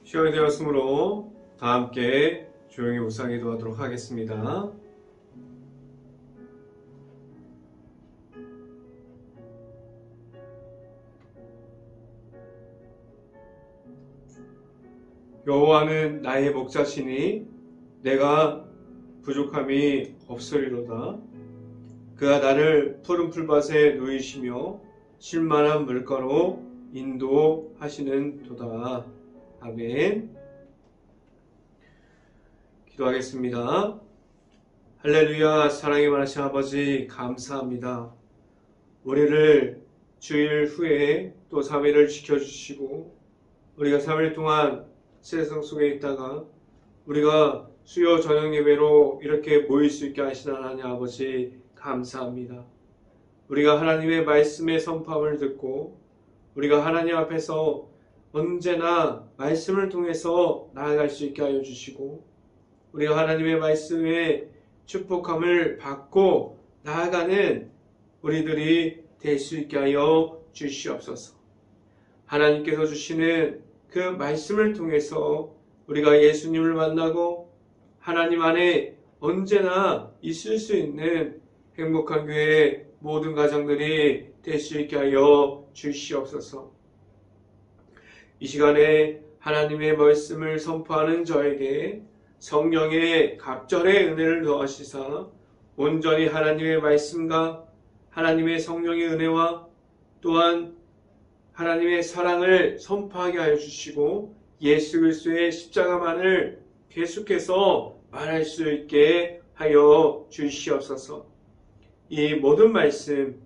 시간이 되었으므로 다 함께 조용히 묵상기도 하도록 하겠습니다. 여호와는 나의 목자시니 내가 부족함이 없으리로다. 그가 나를 푸른 풀밭에 누이시며 쉴만한 물가로 인도하시는 도다. 아멘. 기도하겠습니다. 할렐루야. 사랑이 많으신 아버지 감사합니다. 우리를 주일 후에 또 3일을 지켜주시고 우리가 3일 동안 세상 속에 있다가 우리가 수요 저녁 예배로 이렇게 모일 수 있게 하신 하나님 아버지 감사합니다. 우리가 하나님의 말씀의 선포함을 듣고 우리가 하나님 앞에서 언제나 말씀을 통해서 나아갈 수 있게 하여 주시고 우리가 하나님의 말씀의 축복함을 받고 나아가는 우리들이 될 수 있게 하여 주시옵소서. 하나님께서 주시는 그 말씀을 통해서 우리가 예수님을 만나고 하나님 안에 언제나 있을 수 있는 행복한 교회 모든 가정들이 될 수 있게 하여 주시옵소서. 이 시간에 하나님의 말씀을 선포하는 저에게 성령의 갑절의 은혜를 더하시사 온전히 하나님의 말씀과 하나님의 성령의 은혜와 또한 하나님의 사랑을 선포하게 하여 주시고 예수 그리스도의 십자가만을 계속해서 말할 수 있게 하여 주시옵소서. 이 모든 말씀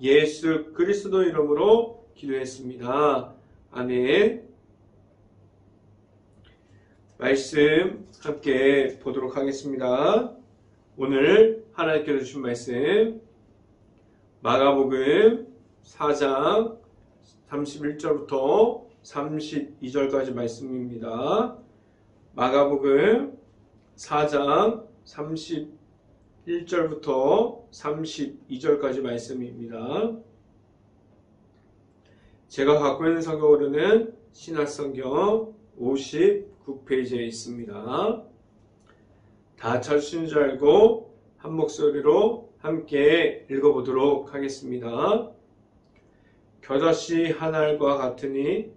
예수 그리스도 이름으로 기도했습니다. 아멘. 말씀 함께 보도록 하겠습니다. 오늘 하나님께서 주신 말씀 마가복음 4장 31절부터 32절까지 말씀입니다. 마가복음 4장 31절부터 32절까지 말씀입니다. 제가 갖고 있는 성경으로는 신약성경 59페이지에 있습니다. 다 찾으신 줄 알고 한 목소리로 함께 읽어보도록 하겠습니다. 겨자씨 한 알과 같으니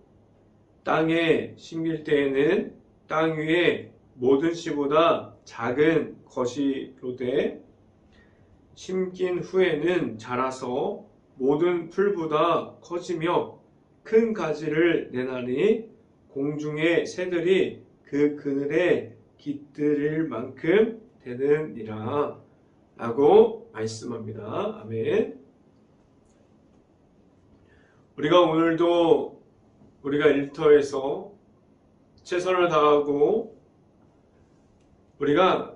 땅에 심길 때에는 땅 위에 모든 씨보다 작은 것이로되 심긴 후에는 자라서 모든 풀보다 커지며 큰 가지를 내나니 공중의 새들이 그 그늘에 깃들일 만큼 되느니라 라고 말씀합니다. 아멘. 우리가 오늘도 우리가 일터에서 최선을 다하고 우리가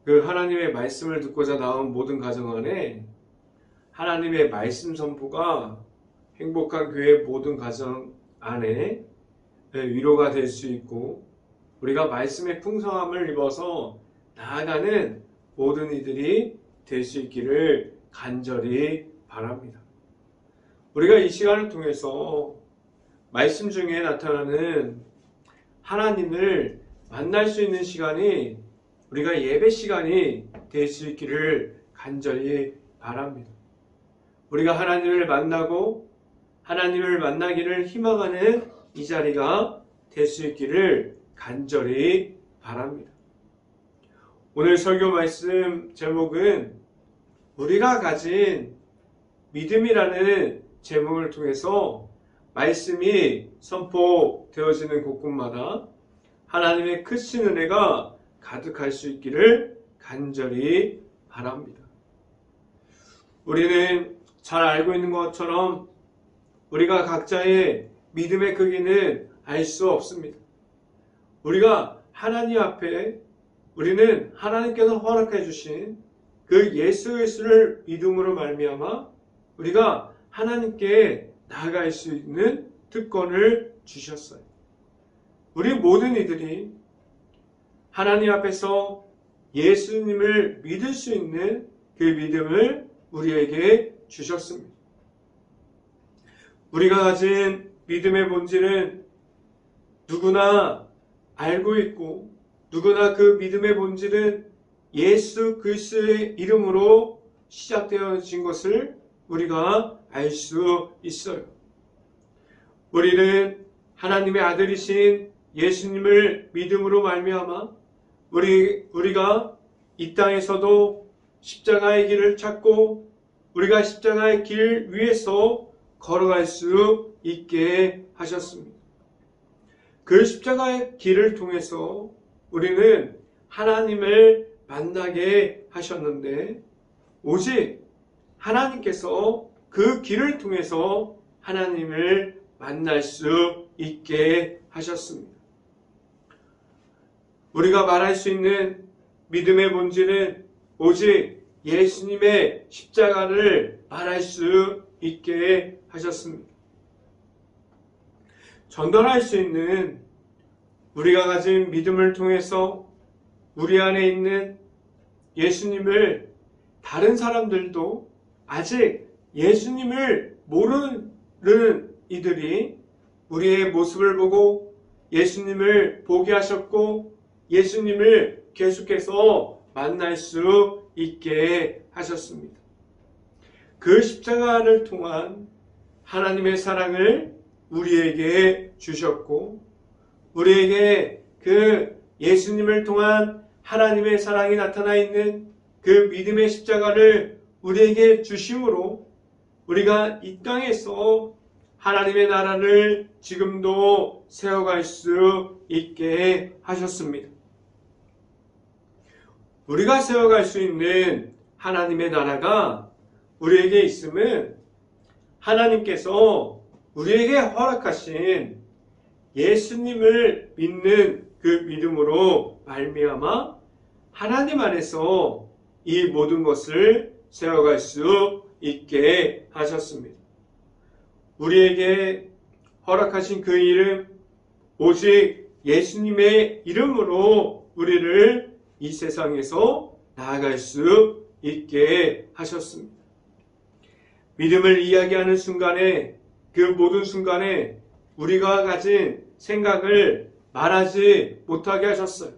그 하나님의 말씀을 듣고자 나온 모든 가정 안에 하나님의 말씀 선포가 행복한 교회 모든 가정 안에 위로가 될 수 있고 우리가 말씀의 풍성함을 입어서 나아가는 모든 이들이 될 수 있기를 간절히 바랍니다. 우리가 이 시간을 통해서 말씀 중에 나타나는 하나님을 만날 수 있는 시간이 우리가 예배 시간이 될 수 있기를 간절히 바랍니다. 우리가 하나님을 만나고 하나님을 만나기를 희망하는 이 자리가 될 수 있기를 간절히 바랍니다. 오늘 설교 말씀 제목은 우리가 가진 믿음이라는 제목을 통해서 말씀이 선포되어지는 곳곳마다 하나님의 크신 은혜가 가득할 수 있기를 간절히 바랍니다. 우리는 잘 알고 있는 것처럼 우리가 각자의 믿음의 크기는 알 수 없습니다. 우리가 하나님 앞에 우리는 하나님께서 허락해 주신 그 예수 그리스도를 믿음으로 말미암아 우리가 하나님께 나아갈 수 있는 특권을 주셨어요. 우리 모든 이들이 하나님 앞에서 예수님을 믿을 수 있는 그 믿음을 우리에게 주셨습니다. 우리가 가진 믿음의 본질은 누구나 알고 있고 누구나 그 믿음의 본질은 예수 그리스도의 이름으로 시작되어진 것을 우리가 알 수 있어요. 우리는 하나님의 아들이신 예수님을 믿음으로 말미암아 우리가 이 땅에서도 십자가의 길을 찾고 우리가 십자가의 길 위에서 걸어갈 수 있게 하셨습니다. 그 십자가의 길을 통해서 우리는 하나님을 만나게 하셨는데 오직 하나님께서 그 길을 통해서 하나님을 만날 수 있게 하셨습니다. 우리가 말할 수 있는 믿음의 본질은 오직 예수님의 십자가를 말할 수 있게 하셨습니다. 전달할 수 있는 우리가 가진 믿음을 통해서 우리 안에 있는 예수님을 다른 사람들도 아직 예수님을 모르는 이들이 우리의 모습을 보고 예수님을 보게 하셨고 예수님을 계속해서 만날 수 있게 하셨습니다. 그 십자가를 통한 하나님의 사랑을 우리에게 주셨고 우리에게 그 예수님을 통한 하나님의 사랑이 나타나 있는 그 믿음의 십자가를 우리에게 주심으로 우리가 이 땅에서 하나님의 나라를 지금도 세워갈 수 있게 하셨습니다. 우리가 세워갈 수 있는 하나님의 나라가 우리에게 있음은 하나님께서 우리에게 허락하신 예수님을 믿는 그 믿음으로 말미암아 하나님 안에서 이 모든 것을 세워갈 수 있게 하셨습니다. 우리에게 허락하신 그 이름 오직 예수님의 이름으로 우리를 이 세상에서 나아갈 수 있게 하셨습니다. 믿음을 이야기하는 순간에 그 모든 순간에 우리가 가진 생각을 말하지 못하게 하셨어요.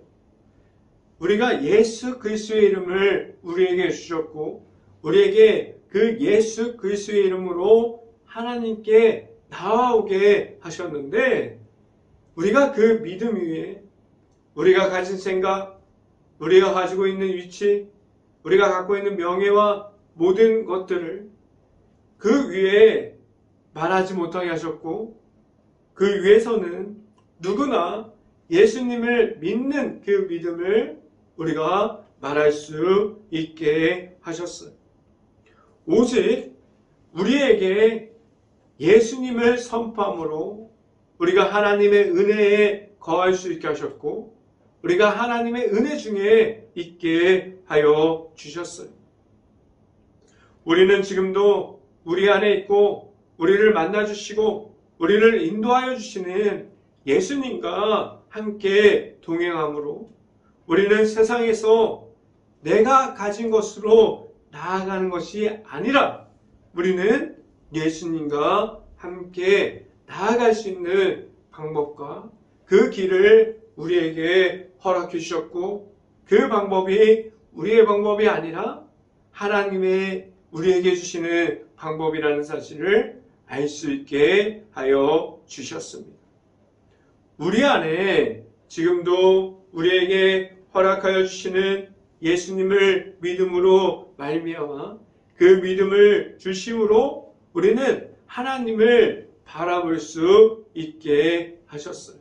우리가 예수 그리스도의 이름을 우리에게 주셨고 우리에게 그 예수 그리스도의 이름으로 하나님께 나아오게 하셨는데 우리가 그 믿음 위에 우리가 가진 생각, 우리가 가지고 있는 위치, 우리가 갖고 있는 명예와 모든 것들을 그 위에 말하지 못하게 하셨고 그 위에서는 누구나 예수님을 믿는 그 믿음을 우리가 말할 수 있게 하셨어요. 오직 우리에게 예수님을 선포함으로 우리가 하나님의 은혜에 거할 수 있게 하셨고 우리가 하나님의 은혜 중에 있게 하여 주셨어요. 우리는 지금도 우리 안에 있고 우리를 만나주시고 우리를 인도하여 주시는 예수님과 함께 동행함으로 우리는 세상에서 내가 가진 것으로 나아가는 것이 아니라 우리는 예수님과 함께 나아갈 수 있는 방법과 그 길을 우리에게 허락해 주셨고 그 방법이 우리의 방법이 아니라 하나님의 우리에게 주시는 방법이라는 사실을 알 수 있게 하여 주셨습니다. 우리 안에 지금도 우리에게 허락하여 주시는 예수님을 믿음으로 말미암아 그 믿음을 주심으로 우리는 하나님을 바라볼 수 있게 하셨어요.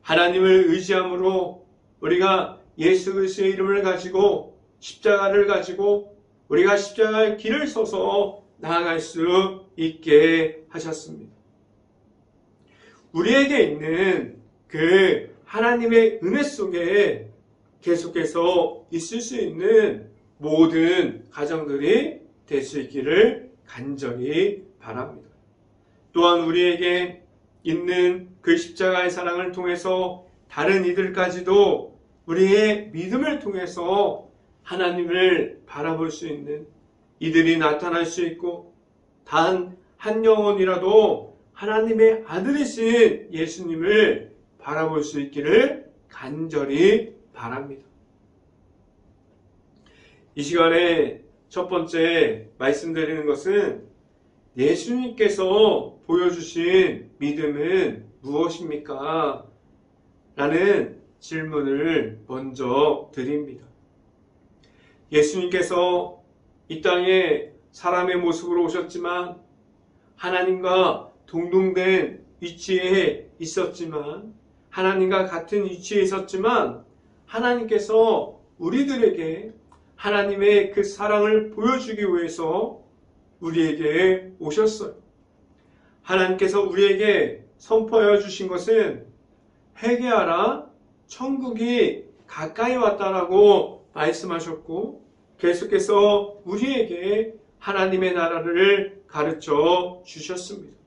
하나님을 의지함으로 우리가 예수 그리스도의 이름을 가지고 십자가를 가지고 우리가 십자가의 길을 서서 나아갈 수 있게 하셨습니다. 우리에게 있는 그 하나님의 은혜 속에 계속해서 있을 수 있는 모든 가정들이 될 수 있기를 간절히 바랍니다. 또한 우리에게 있는 그 십자가의 사랑을 통해서 다른 이들까지도 우리의 믿음을 통해서 하나님을 바라볼 수 있는 이들이 나타날 수 있고 단 한 영혼이라도 하나님의 아들이신 예수님을 바라볼 수 있기를 간절히 바랍니다. 이 시간에 첫 번째 말씀드리는 것은 예수님께서 보여주신 믿음은 무엇입니까? 라는 질문을 먼저 드립니다. 예수님께서 이 땅에 사람의 모습으로 오셨지만 하나님과 동등된 위치에 있었지만 하나님과 같은 위치에 있었지만 하나님께서 우리들에게 하나님의 그 사랑을 보여주기 위해서 우리에게 오셨어요. 하나님께서 우리에게 선포하여 주신 것은 회개하라, 천국이 가까이 왔다라고 말씀하셨고 계속해서 우리에게 하나님의 나라를 가르쳐 주셨습니다.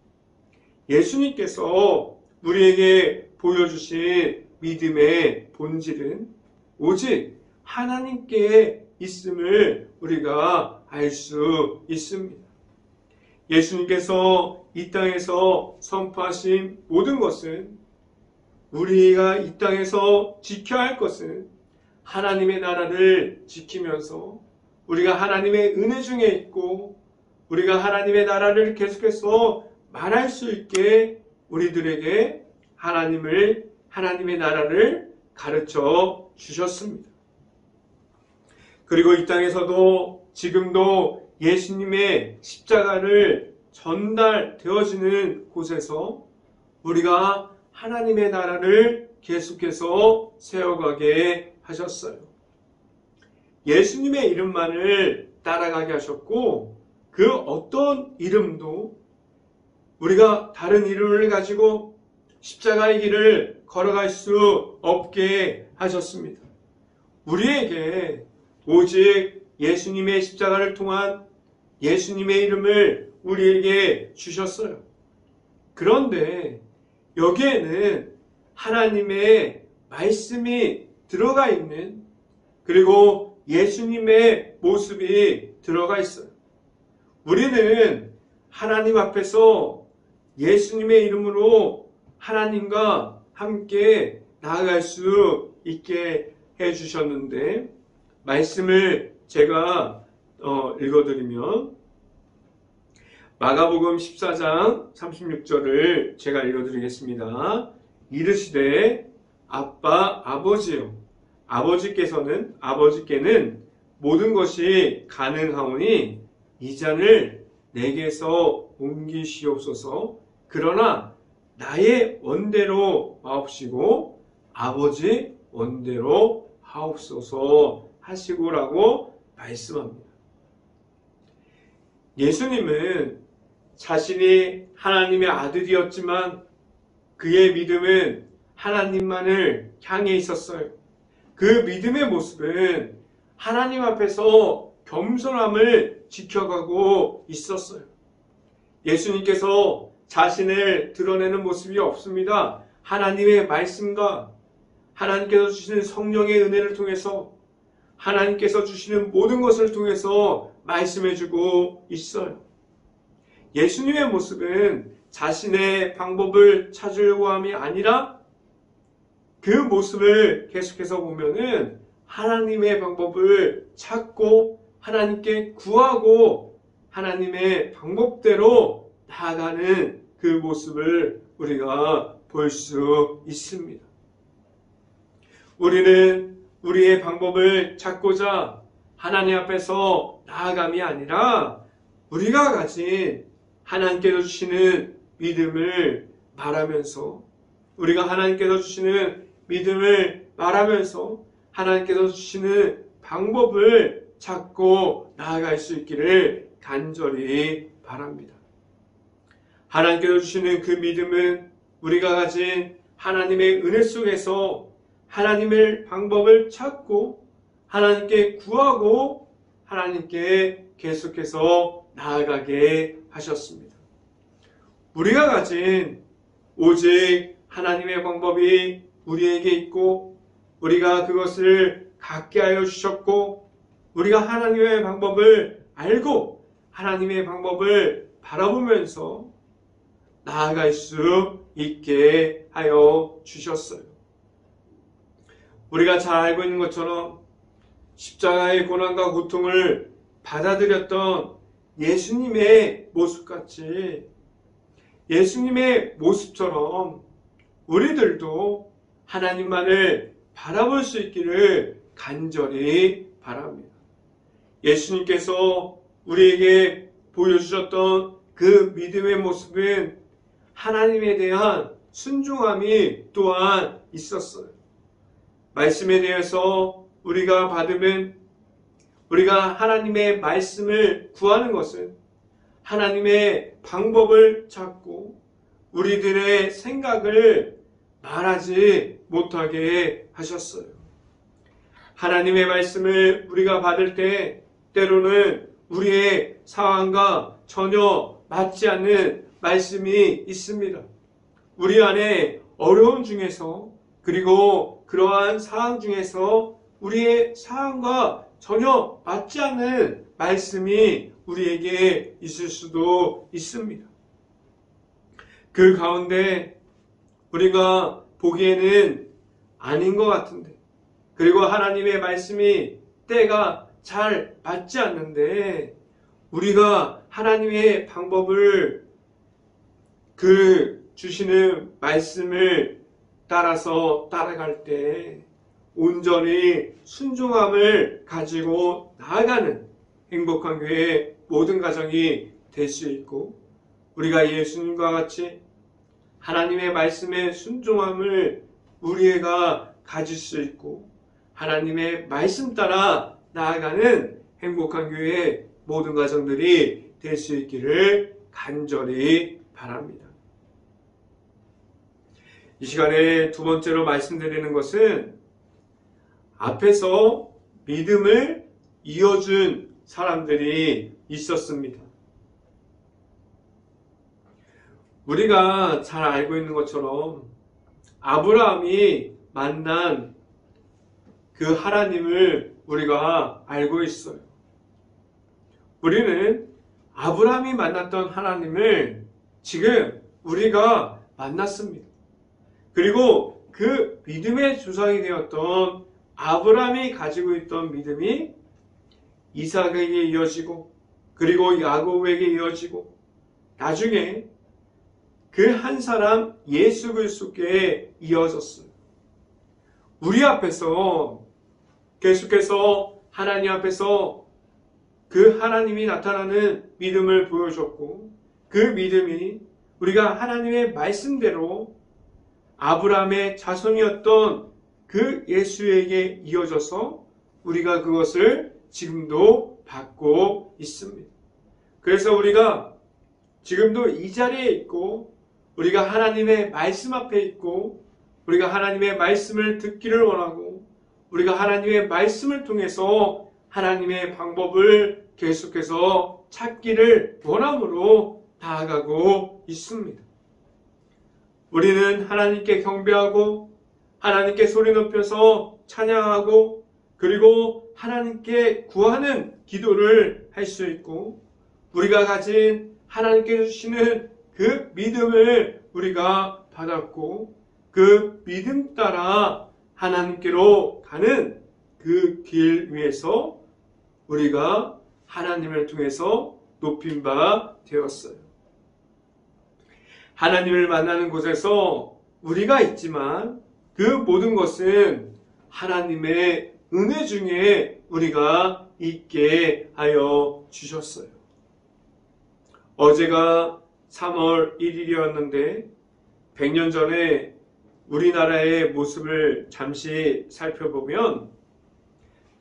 예수님께서 우리에게 보여주신 믿음의 본질은 오직 하나님께 있음을 우리가 알 수 있습니다. 예수님께서 이 땅에서 선포하신 모든 것은 우리가 이 땅에서 지켜야 할 것은 하나님의 나라를 지키면서 우리가 하나님의 은혜 중에 있고 우리가 하나님의 나라를 계속해서 말할 수 있게 우리들에게 하나님의 나라를 가르쳐 주셨습니다. 그리고 이 땅에서도 지금도 예수님의 십자가를 전달되어지는 곳에서 우리가 하나님의 나라를 계속해서 세워가게 하셨어요. 예수님의 이름만을 따라가게 하셨고 그 어떤 이름도 우리가 다른 이름을 가지고 십자가의 길을 걸어갈 수 없게 하셨습니다. 우리에게 오직 예수님의 십자가를 통한 예수님의 이름을 우리에게 주셨어요. 그런데 여기에는 하나님의 말씀이 들어가 있는 그리고 예수님의 모습이 들어가 있어요. 우리는 하나님 앞에서 예수님의 이름으로 하나님과 함께 나아갈 수 있게 해주셨는데 말씀을 제가 읽어드리면 마가복음 14장 36절을 제가 읽어드리겠습니다. 이르시되 아버지요 아버지께는 모든 것이 가능하오니 이 잔을 내게서 옮기시옵소서. 그러나 나의 원대로 마옵시고 아버지 원대로 하옵소서 하시고라고 말씀합니다. 예수님은 자신이 하나님의 아들이었지만 그의 믿음은 하나님만을 향해 있었어요. 그 믿음의 모습은 하나님 앞에서 겸손함을 지켜가고 있었어요. 예수님께서 자신을 드러내는 모습이 없습니다. 하나님의 말씀과 하나님께서 주시는 성령의 은혜를 통해서 하나님께서 주시는 모든 것을 통해서 말씀해주고 있어요. 예수님의 모습은 자신의 방법을 찾으려고 함이 아니라 그 모습을 계속해서 보면은 하나님의 방법을 찾고 하나님께 구하고 하나님의 방법대로 나아가는 그 모습을 우리가 볼 수 있습니다. 우리는 우리의 방법을 찾고자 하나님 앞에서 나아감이 아니라 우리가 가진 하나님께서 주시는 믿음을 말하면서 우리가 하나님께서 주시는 믿음을 말하면서 하나님께서 주시는 방법을 찾고 나아갈 수 있기를 간절히 바랍니다. 하나님께서 주시는 그 믿음은 우리가 가진 하나님의 은혜 속에서 하나님의 방법을 찾고 하나님께 구하고 하나님께 계속해서 나아가게 하셨습니다. 우리가 가진 오직 하나님의 방법이 우리에게 있고 우리가 그것을 갖게 하여 주셨고 우리가 하나님의 방법을 알고 하나님의 방법을 바라보면서 나아갈 수 있게 하여 주셨어요. 우리가 잘 알고 있는 것처럼 십자가의 고난과 고통을 받아들였던 예수님의 모습같이 예수님의 모습처럼 우리들도 하나님만을 바라볼 수 있기를 간절히 바랍니다. 예수님께서 우리에게 보여주셨던 그 믿음의 모습은 하나님에 대한 순종함이 또한 있었어요. 말씀에 대해서 우리가 받으면 우리가 하나님의 말씀을 구하는 것은 하나님의 방법을 찾고 우리들의 생각을 말하지 못하게 하셨어요. 하나님의 말씀을 우리가 받을 때 때로는 우리의 상황과 전혀 맞지 않는 말씀이 있습니다. 우리 안에 어려움 중에서 그리고 그러한 상황 중에서 우리의 상황과 전혀 맞지 않는 말씀이 우리에게 있을 수도 있습니다. 그 가운데 우리가 보기에는 아닌 것 같은데 그리고 하나님의 말씀이 때가 잘 맞지 않는데 우리가 하나님의 방법을 그 주시는 말씀을 따라서 따라갈 때 온전히 순종함을 가지고 나아가는 행복한 교회 모든 가정이 될 수 있고 우리가 예수님과 같이 하나님의 말씀에 순종함을 우리가 가질 수 있고 하나님의 말씀 따라 나아가는 행복한 교회 모든 가정들이 될 수 있기를 간절히 바랍니다. 이 시간에 두 번째로 말씀드리는 것은 앞에서 믿음을 이어준 사람들이 있었습니다. 우리가 잘 알고 있는 것처럼 아브라함이 만난 그 하나님을 우리가 알고 있어요. 우리는 아브라함이 만났던 하나님을 지금 우리가 만났습니다. 그리고 그 믿음의 조상이 되었던 아브라함이 가지고 있던 믿음이 이삭에게 이어지고 그리고 야곱에게 이어지고 나중에 그 한 사람 예수 그리스도께 이어졌어요. 우리 앞에서 계속해서 하나님 앞에서 그 하나님이 나타나는 믿음을 보여줬고 그 믿음이 우리가 하나님의 말씀대로 아브라함의 자손이었던 그 예수에게 이어져서 우리가 그것을 지금도 받고 있습니다. 그래서 우리가 지금도 이 자리에 있고 우리가 하나님의 말씀 앞에 있고 우리가 하나님의 말씀을 듣기를 원하고 우리가 하나님의 말씀을 통해서 하나님의 방법을 계속해서 찾기를 원함으로 나아가고 있습니다. 우리는 하나님께 경배하고 하나님께 소리 높여서 찬양하고 그리고 하나님께 구하는 기도를 할 수 있고 우리가 가진 하나님께 주시는 그 믿음을 우리가 받았고 그 믿음 따라 하나님께로 가는 그 길 위에서 우리가 하나님을 통해서 높임 바 되었어요. 하나님을 만나는 곳에서 우리가 있지만 그 모든 것은 하나님의 은혜 중에 우리가 있게 하여 주셨어요. 어제가 3월 1일이었는데 100년 전에 우리나라의 모습을 잠시 살펴보면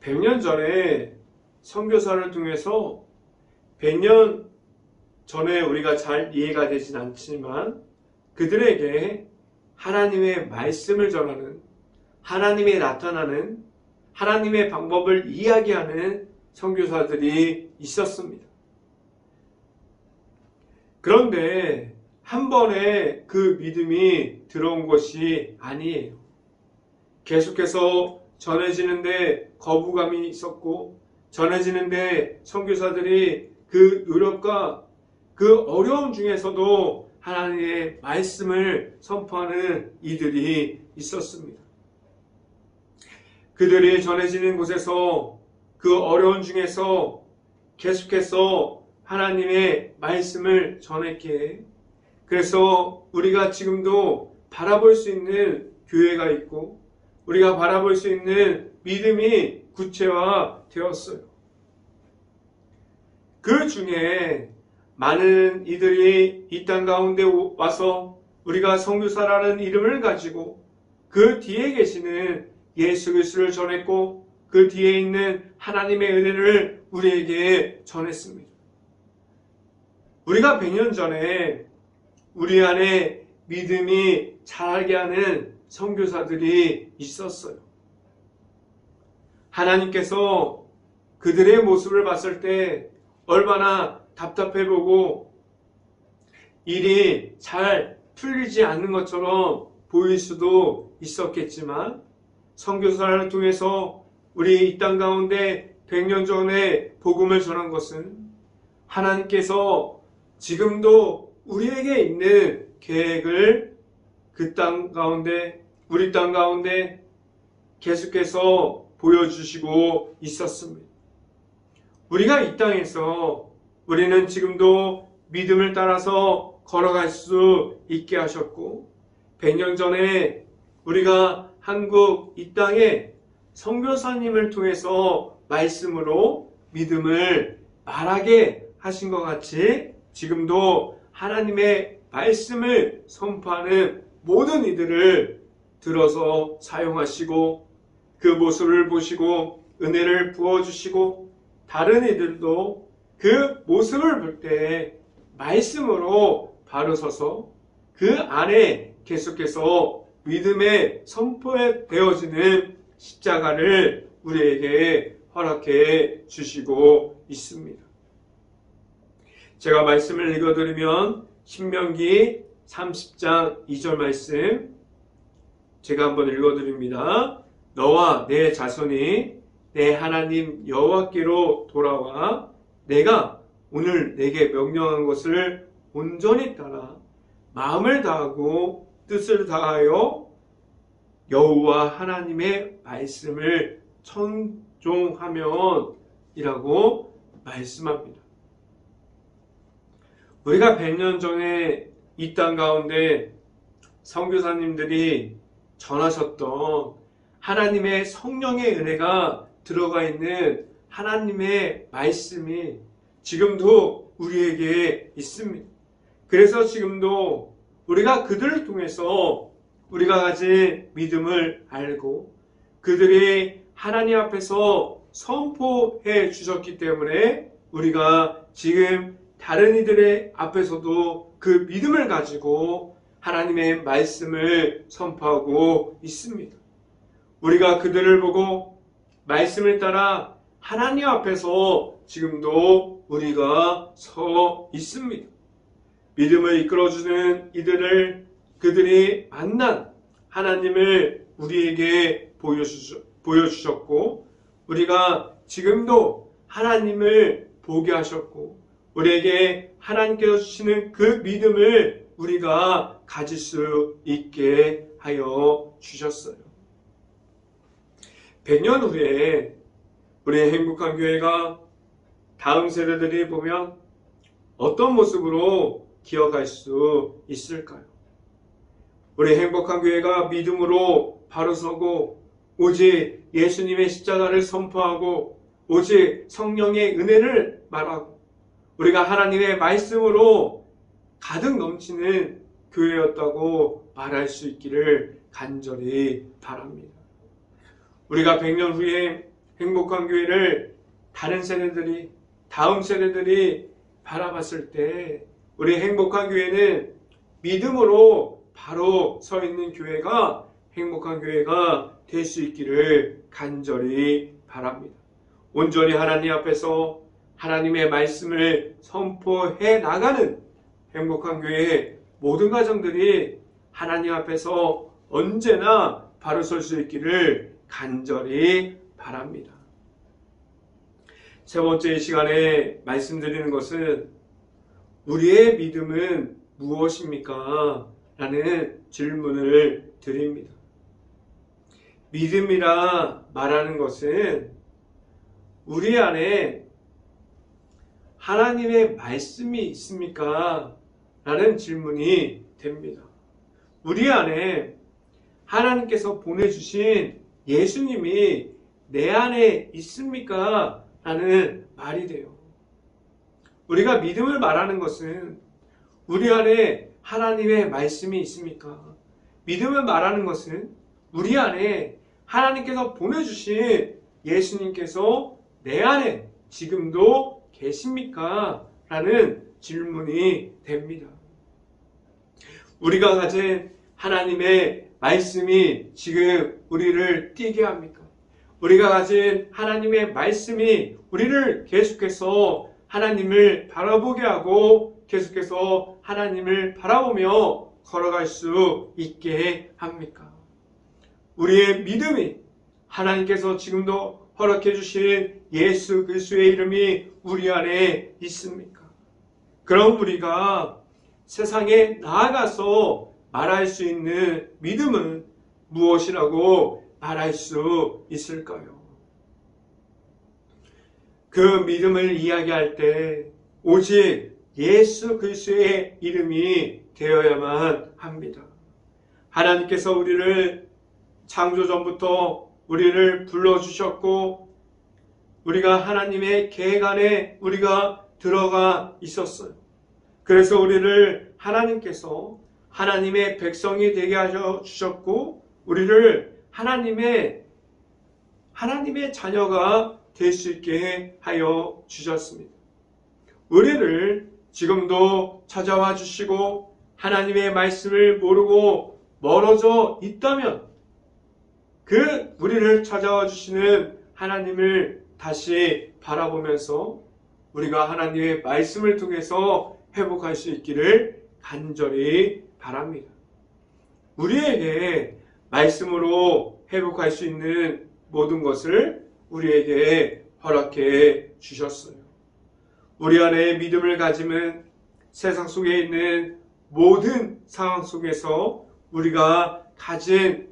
100년 전에 선교사를 통해서 100년 전에 우리가 잘 이해가 되진 않지만 그들에게 하나님의 말씀을 전하는 하나님의 나타나는 하나님의 방법을 이야기하는 선교사들이 있었습니다. 그런데 한 번에 그 믿음이 들어온 것이 아니에요. 계속해서 전해지는데 거부감이 있었고 전해지는데 선교사들이 그 노력과 그 어려움 중에서도 하나님의 말씀을 선포하는 이들이 있었습니다. 그들이 전해지는 곳에서 그 어려운 중에서 계속해서 하나님의 말씀을 전했기에 그래서 우리가 지금도 바라볼 수 있는 교회가 있고 우리가 바라볼 수 있는 믿음이 구체화되었어요. 그 중에 많은 이들이 이 땅 가운데 와서 우리가 선교사라는 이름을 가지고 그 뒤에 계시는 예수 그리스도를 전했고 그 뒤에 있는 하나님의 은혜를 우리에게 전했습니다. 우리가 100년 전에 우리 안에 믿음이 자라게 하는 선교사들이 있었어요. 하나님께서 그들의 모습을 봤을 때 얼마나 답답해 보고 일이 잘 풀리지 않는 것처럼 보일 수도 있었겠지만 선교사를 통해서 우리 이 땅 가운데 100년 전에 복음을 전한 것은 하나님께서 지금도 우리에게 있는 계획을 그 땅 가운데 우리 땅 가운데 계속해서 보여주시고 있었습니다. 우리가 이 땅에서 우리는 지금도 믿음을 따라서 걸어갈 수 있게 하셨고 100년 전에 우리가 한국 이 땅에 선교사님을 통해서 말씀으로 믿음을 말하게 하신 것 같이 지금도 하나님의 말씀을 선포하는 모든 이들을 들어서 사용하시고 그 모습을 보시고 은혜를 부어주시고 다른 이들도 그 모습을 볼 때 말씀으로 바로 서서 그 안에 계속해서 믿음의 선포에 되어지는 십자가를 우리에게 허락해 주시고 있습니다. 제가 말씀을 읽어드리면 신명기 30장 2절 말씀 제가 한번 읽어드립니다. 너와 내 자손이 내 하나님 여호와께로 돌아와 내가 오늘 내게 명령한 것을 온전히 따라 마음을 다하고 뜻을 다하여 여호와 하나님의 말씀을 청종하면 이라고 말씀합니다. 우리가 100년 전에 이 땅 가운데 선교사님들이 전하셨던 하나님의 성령의 은혜가 들어가 있는 하나님의 말씀이 지금도 우리에게 있습니다. 그래서 지금도 우리가 그들을 통해서 우리가 가진 믿음을 알고 그들이 하나님 앞에서 선포해 주셨기 때문에 우리가 지금 다른 이들의 앞에서도 그 믿음을 가지고 하나님의 말씀을 선포하고 있습니다. 우리가 그들을 보고 말씀을 따라 하나님 앞에서 지금도 우리가 서 있습니다. 믿음을 이끌어주는 이들을 그들이 만난 하나님을 우리에게 보여주셨고 우리가 지금도 하나님을 보게 하셨고 우리에게 하나님께서 주시는 그 믿음을 우리가 가질 수 있게 하여 주셨어요. 100년 후에 우리의 행복한 교회가 다음 세대들이 보면 어떤 모습으로 기억할 수 있을까요? 우리 행복한 교회가 믿음으로 바로 서고 오직 예수님의 십자가를 선포하고 오직 성령의 은혜를 말하고 우리가 하나님의 말씀으로 가득 넘치는 교회였다고 말할 수 있기를 간절히 바랍니다. 우리가 100년 후에 행복한 교회를 다른 세대들이 다음 세대들이 바라봤을 때 우리 행복한 교회는 믿음으로 바로 서 있는 교회가 행복한 교회가 될 수 있기를 간절히 바랍니다. 온전히 하나님 앞에서 하나님의 말씀을 선포해 나가는 행복한 교회의 모든 가정들이 하나님 앞에서 언제나 바로 설 수 있기를 간절히 바랍니다. 세 번째 시간에 말씀드리는 것은 우리의 믿음은 무엇입니까? 라는 질문을 드립니다. 믿음이라 말하는 것은 우리 안에 하나님의 말씀이 있습니까? 라는 질문이 됩니다. 우리 안에 하나님께서 보내주신 예수님이 내 안에 있습니까? 라는 말이 돼요. 우리가 믿음을 말하는 것은 우리 안에 하나님의 말씀이 있습니까? 믿음을 말하는 것은 우리 안에 하나님께서 보내주신 예수님께서 내 안에 지금도 계십니까? 라는 질문이 됩니다. 우리가 가진 하나님의 말씀이 지금 우리를 뛰게 합니까? 우리가 가진 하나님의 말씀이 우리를 계속해서 하나님을 바라보게 하고 계속해서 하나님을 바라보며 걸어갈 수 있게 합니까? 우리의 믿음이 하나님께서 지금도 허락해 주신 예수 그리스도의 이름이 우리 안에 있습니까? 그럼 우리가 세상에 나아가서 말할 수 있는 믿음은 무엇이라고 말할 수 있을까요? 그 믿음을 이야기할 때 오직 예수 그리스도의 이름이 되어야만 합니다. 하나님께서 우리를 창조전부터 우리를 불러주셨고 우리가 하나님의 계획 안에 우리가 들어가 있었어요. 그래서 우리를 하나님께서 하나님의 백성이 되게 하셔 주셨고 우리를 하나님의 자녀가 될 수 있게 하여 주셨습니다. 우리를 지금도 찾아와 주시고 하나님의 말씀을 모르고 멀어져 있다면 그 우리를 찾아와 주시는 하나님을 다시 바라보면서 우리가 하나님의 말씀을 통해서 회복할 수 있기를 간절히 바랍니다. 우리에게 말씀으로 회복할 수 있는 모든 것을 우리에게 허락해 주셨어요. 우리 안에 믿음을 가지면 세상 속에 있는 모든 상황 속에서 우리가 가진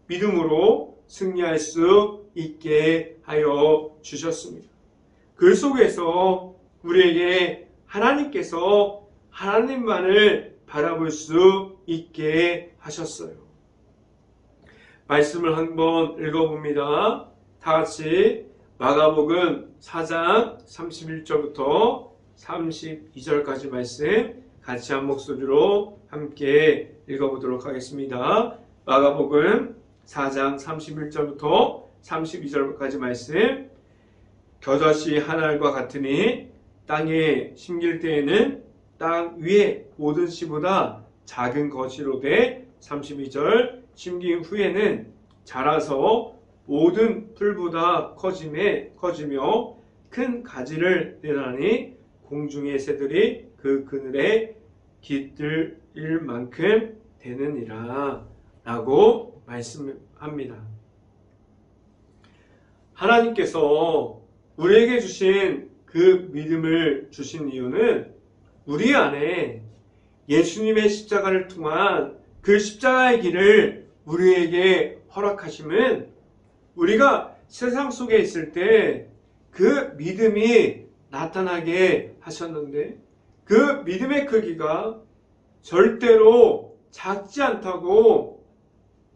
믿음으로 승리할 수 있게 하여 주셨습니다. 그 속에서 우리에게 하나님께서 하나님만을 바라볼 수 있게 하셨어요. 말씀을 한번 읽어봅니다. 다 같이 마가복음 4장 31절부터 32절까지 말씀 같이 한 목소리로 함께 읽어보도록 하겠습니다. 마가복음 4장 31절부터 32절까지 말씀. 겨자씨 한 알과 같으니 땅에 심길 때에는 땅 위에 모든 씨보다 작은 것이로되 32절 심긴 후에는 자라서 모든 풀보다 커지며 큰 가지를 내나니 공중의 새들이 그 그늘에 깃들 만큼 되느니라 라고 말씀합니다. 하나님께서 우리에게 주신 그 믿음을 주신 이유는 우리 안에 예수님의 십자가를 통한 그 십자가의 길을 우리에게 허락하심은 우리가 세상 속에 있을 때 그 믿음이 나타나게 하셨는데 그 믿음의 크기가 절대로 작지 않다고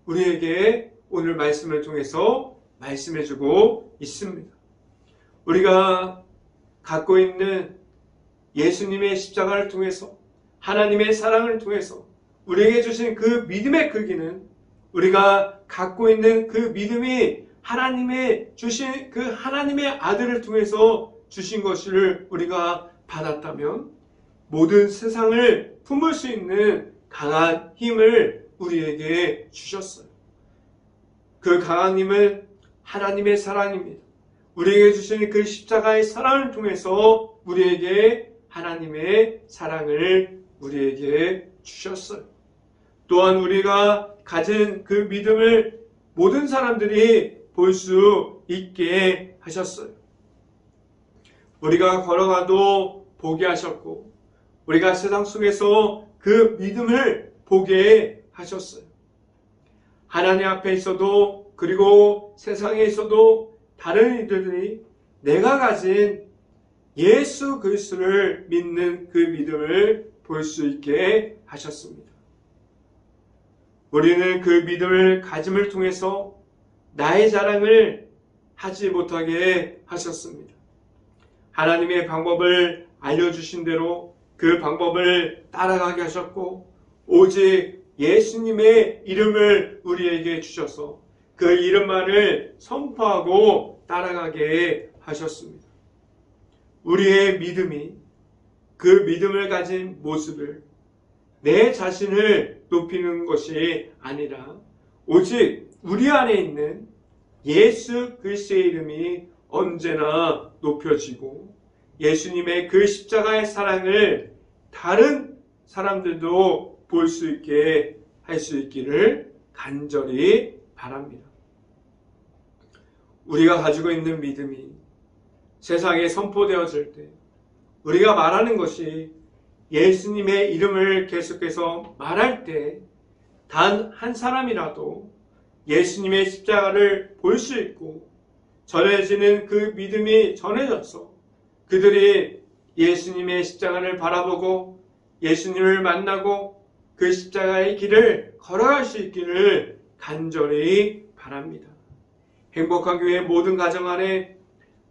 우리에게 오늘 말씀을 통해서 말씀해주고 있습니다. 우리가 갖고 있는 예수님의 십자가를 통해서 하나님의 사랑을 통해서 우리에게 주신 그 믿음의 크기는 우리가 갖고 있는 그 믿음이 하나님의 주신 그 하나님의 아들을 통해서 주신 것을 우리가 받았다면 모든 세상을 품을 수 있는 강한 힘을 우리에게 주셨어요. 그 강한 힘은 하나님의 사랑입니다. 우리에게 주신 그 십자가의 사랑을 통해서 우리에게 하나님의 사랑을 우리에게 주셨어요. 또한 우리가 가진 그 믿음을 모든 사람들이 볼 수 있게 하셨어요. 우리가 걸어가도 보게 하셨고 우리가 세상 속에서 그 믿음을 보게 하셨어요. 하나님 앞에 있어도 그리고 세상에 있어도 다른 이들이 내가 가진 예수 그리스도를 믿는 그 믿음을 볼 수 있게 하셨습니다. 우리는 그 믿음을 가짐을 통해서 나의 자랑을 하지 못하게 하셨습니다. 하나님의 방법을 알려주신 대로 그 방법을 따라가게 하셨고 오직 예수님의 이름을 우리에게 주셔서 그 이름만을 선포하고 따라가게 하셨습니다. 우리의 믿음이 그 믿음을 가진 모습을 내 자신을 높이는 것이 아니라 오직 우리 안에 있는 예수 그리스도의 이름이 언제나 높여지고 예수님의 그 십자가의 사랑을 다른 사람들도 볼 수 있게 할 수 있기를 간절히 바랍니다. 우리가 가지고 있는 믿음이 세상에 선포되어질 때 우리가 말하는 것이 예수님의 이름을 계속해서 말할 때 단 한 사람이라도 예수님의 십자가를 볼 수 있고 전해지는 그 믿음이 전해져서 그들이 예수님의 십자가를 바라보고 예수님을 만나고 그 십자가의 길을 걸어갈 수 있기를 간절히 바랍니다. 행복한 교회 모든 가정 안에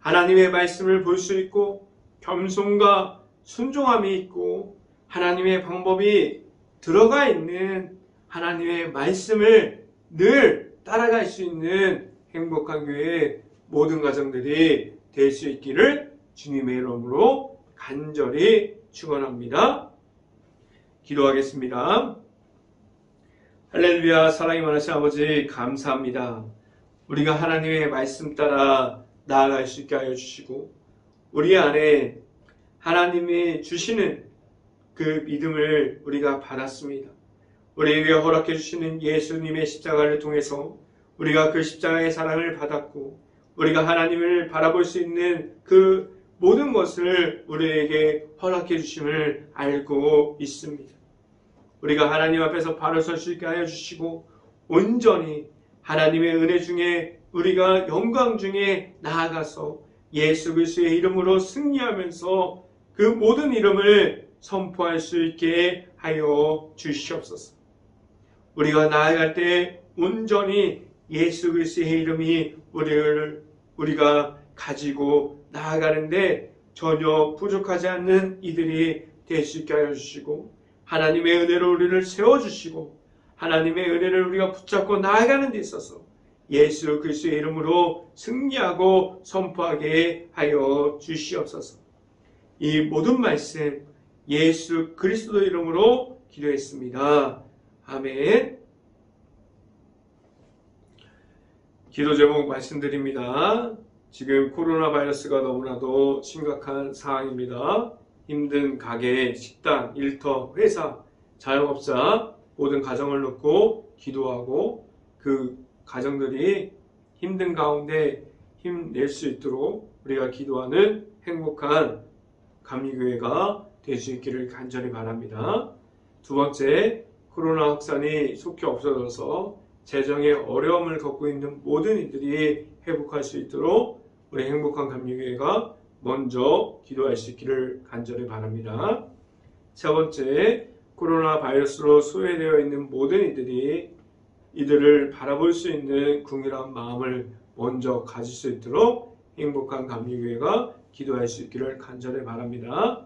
하나님의 말씀을 볼 수 있고 겸손과 순종함이 있고 하나님의 방법이 들어가 있는 하나님의 말씀을 늘 따라갈 수 있는 행복한 교회 모든 가정들이 될 수 있기를 주님의 이름으로 간절히 축원합니다. 기도하겠습니다. 할렐루야. 사랑이 많으신 아버지 감사합니다. 우리가 하나님의 말씀 따라 나아갈 수 있게 하여 주시고 우리 안에 하나님이 주시는 그 믿음을 우리가 받았습니다. 우리에게 허락해 주시는 예수님의 십자가를 통해서 우리가 그 십자가의 사랑을 받았고 우리가 하나님을 바라볼 수 있는 그 모든 것을 우리에게 허락해 주심을 알고 있습니다. 우리가 하나님 앞에서 바로 설 수 있게 하여 주시고 온전히 하나님의 은혜 중에 우리가 영광 중에 나아가서 예수 그리스도의 이름으로 승리하면서 그 모든 이름을 선포할 수 있게 하여 주시옵소서. 우리가 나아갈 때 온전히 예수 그리스도의 이름이 우리가 가지고 나아가는데 전혀 부족하지 않는 이들이 될 수 있게 하여 주시고 하나님의 은혜로 우리를 세워주시고 하나님의 은혜를 우리가 붙잡고 나아가는 데 있어서 예수 그리스도의 이름으로 승리하고 선포하게 하여 주시옵소서. 이 모든 말씀 예수 그리스도 이름으로 기도했습니다. 아멘. 기도 제목 말씀드립니다. 지금 코로나 바이러스가 너무나도 심각한 상황입니다. 힘든 가게, 식당, 일터, 회사, 자영업자 모든 가정을 놓고 기도하고 그 가정들이 힘든 가운데 힘낼 수 있도록 우리가 기도하는 행복한 감리교회가 될 수 있기를 간절히 바랍니다. 두 번째, 코로나 확산이 속히 없어져서 재정에 어려움을 겪고 있는 모든 이들이 회복할 수 있도록 우리 행복한 감리교회가 먼저 기도할 수 있기를 간절히 바랍니다. 세 번째, 코로나 바이러스로 소외되어 있는 모든 이들을 바라볼 수 있는 긍휼한 마음을 먼저 가질 수 있도록 행복한 감리교회가 기도할 수 있기를 간절히 바랍니다.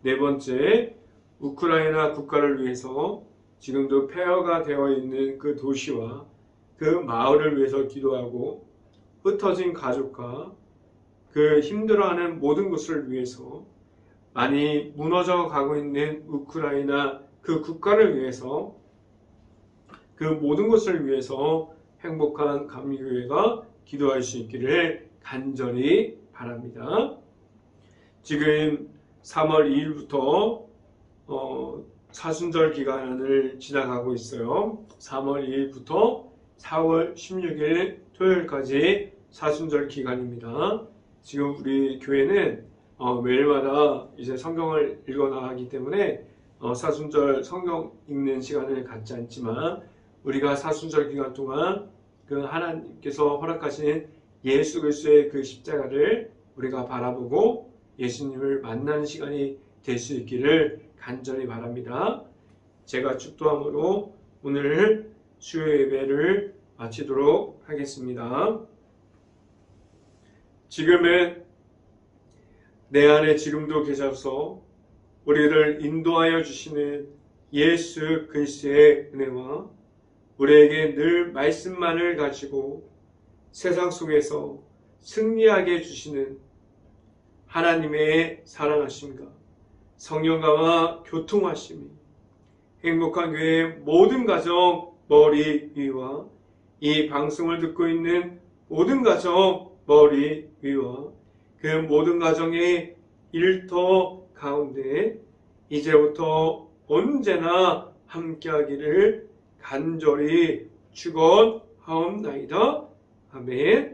네 번째, 우크라이나 국가를 위해서 지금도 폐허가 되어 있는 그 도시와 그 마을을 위해서 기도하고 흩어진 가족과 그 힘들어하는 모든 것을 위해서 많이 무너져 가고 있는 우크라이나 그 국가를 위해서 그 모든 것을 위해서 행복한 감리교회가 기도할 수 있기를 간절히 바랍니다. 지금 3월 2일부터 사순절 기간을 지나가고 있어요. 3월 2일부터 4월 16일 토요일까지 사순절 기간입니다. 지금 우리 교회는 매일마다 이제 성경을 읽어 나가기 때문에 사순절 성경 읽는 시간을 갖지 않지만 우리가 사순절 기간 동안 그 하나님께서 허락하신 예수 그리스도의 그 십자가를 우리가 바라보고 예수님을 만나는 시간이 될 수 있기를 간절히 바랍니다. 제가 축도함으로 오늘 수요 예배를 마치도록 하겠습니다. 지금은 내 안에 지금도 계셔서 우리를 인도하여 주시는 예수 그리스도의 은혜와 우리에게 늘 말씀만을 가지고 세상 속에서 승리하게 해주시는 하나님의 사랑하심과 성령과와 교통하심이 행복한 교회 모든 가정 머리 위와 이 방송을 듣고 있는 모든 가정 머리 위와 그 모든 가정의 일터 가운데 이제부터 언제나 함께하기를 간절히 축원하옵나이다. 아멘.